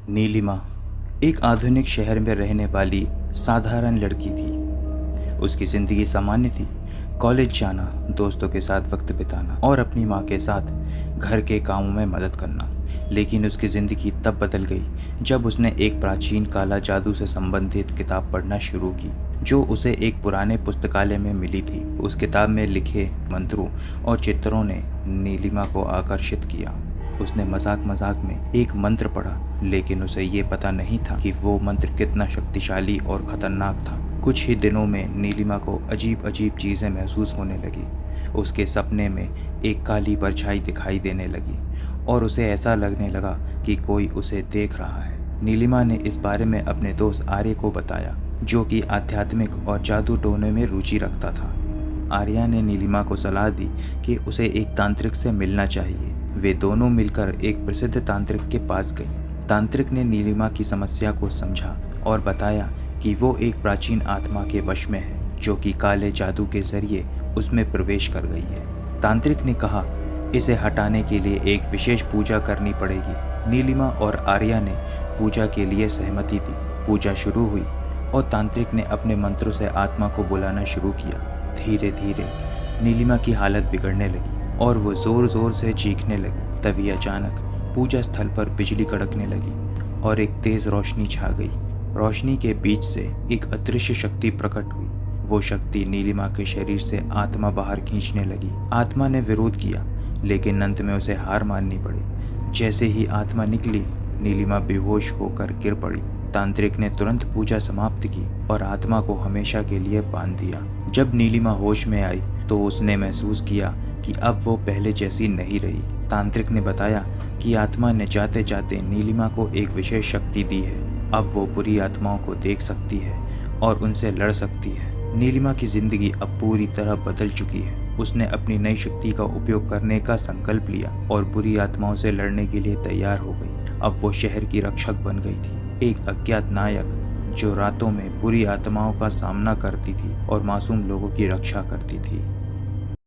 नीलिमा एक आधुनिक शहर में रहने वाली साधारण लड़की थी। उसकी ज़िंदगी सामान्य थी। कॉलेज जाना, दोस्तों के साथ वक्त बिताना और अपनी माँ के साथ घर के कामों में मदद करना। लेकिन उसकी ज़िंदगी तब बदल गई जब उसने एक प्राचीन काला जादू से संबंधित किताब पढ़ना शुरू की, जो उसे एक पुराने पुस्तकालय में मिली थी। उस किताब में लिखे मंत्रों और चित्रों ने नीलिमा को आकर्षित किया। उसने मजाक मजाक में एक मंत्र पढ़ा, लेकिन उसे ये पता नहीं था कि वो मंत्र कितना शक्तिशाली और खतरनाक था। कुछ ही दिनों में नीलिमा को अजीब अजीब चीज़ें महसूस होने लगी। उसके सपने में एक काली परछाई दिखाई देने लगी और उसे ऐसा लगने लगा कि कोई उसे देख रहा है। नीलिमा ने इस बारे में अपने दोस्त आर्य को बताया, जो कि आध्यात्मिक और जादू टोने में रुचि रखता था। आर्या ने नीलिमा को सलाह दी कि उसे एक तांत्रिक से मिलना चाहिए। वे दोनों मिलकर एक प्रसिद्ध तांत्रिक के पास गई। तांत्रिक ने नीलिमा की समस्या को समझा और बताया कि वो एक प्राचीन आत्मा के वश में है, जो कि काले जादू के जरिए उसमें प्रवेश कर गई है। तांत्रिक ने कहा, इसे हटाने के लिए एक विशेष पूजा करनी पड़ेगी। नीलिमा और आर्या ने पूजा के लिए सहमति दी। पूजा शुरू हुई और तांत्रिक ने अपने मंत्रों से आत्मा को बुलाना शुरू किया। धीरे धीरे नीलिमा की हालत बिगड़ने लगी और वो जोर जोर से चीखने लगी। तभी अचानक पूजा स्थल पर बिजली कड़कने लगी और एक तेज रोशनी छा गई। रोशनी के बीच से एक अदृश्य शक्ति प्रकट हुई। वो शक्ति नीलिमा के शरीर से आत्मा बाहर खींचने लगी। आत्मा ने विरोध किया, लेकिन अंत में उसे हार माननी पड़ी। जैसे ही आत्मा निकली, नीलिमा बेहोश होकर गिर पड़ी। तांत्रिक ने तुरंत पूजा समाप्त की और आत्मा को हमेशा के लिए बांध दिया। जब नीलिमा होश में आई तो उसने महसूस किया कि अब वो पहले जैसी नहीं रही। तांत्रिक ने बताया कि आत्मा ने जाते जाते नीलिमा को एक विशेष शक्ति दी है। अब वो बुरी आत्माओं को देख सकती है और उनसे लड़ सकती है। नीलिमा की जिंदगी अब पूरी तरह बदल चुकी है। उसने अपनी नई शक्ति का उपयोग करने का संकल्प लिया और बुरी आत्माओं से लड़ने के लिए तैयार हो गई। अब वो शहर की रक्षक बन गई थी, एक अज्ञात नायक जो रातों में बुरी आत्माओं का सामना करती थी और मासूम लोगों की रक्षा करती थी।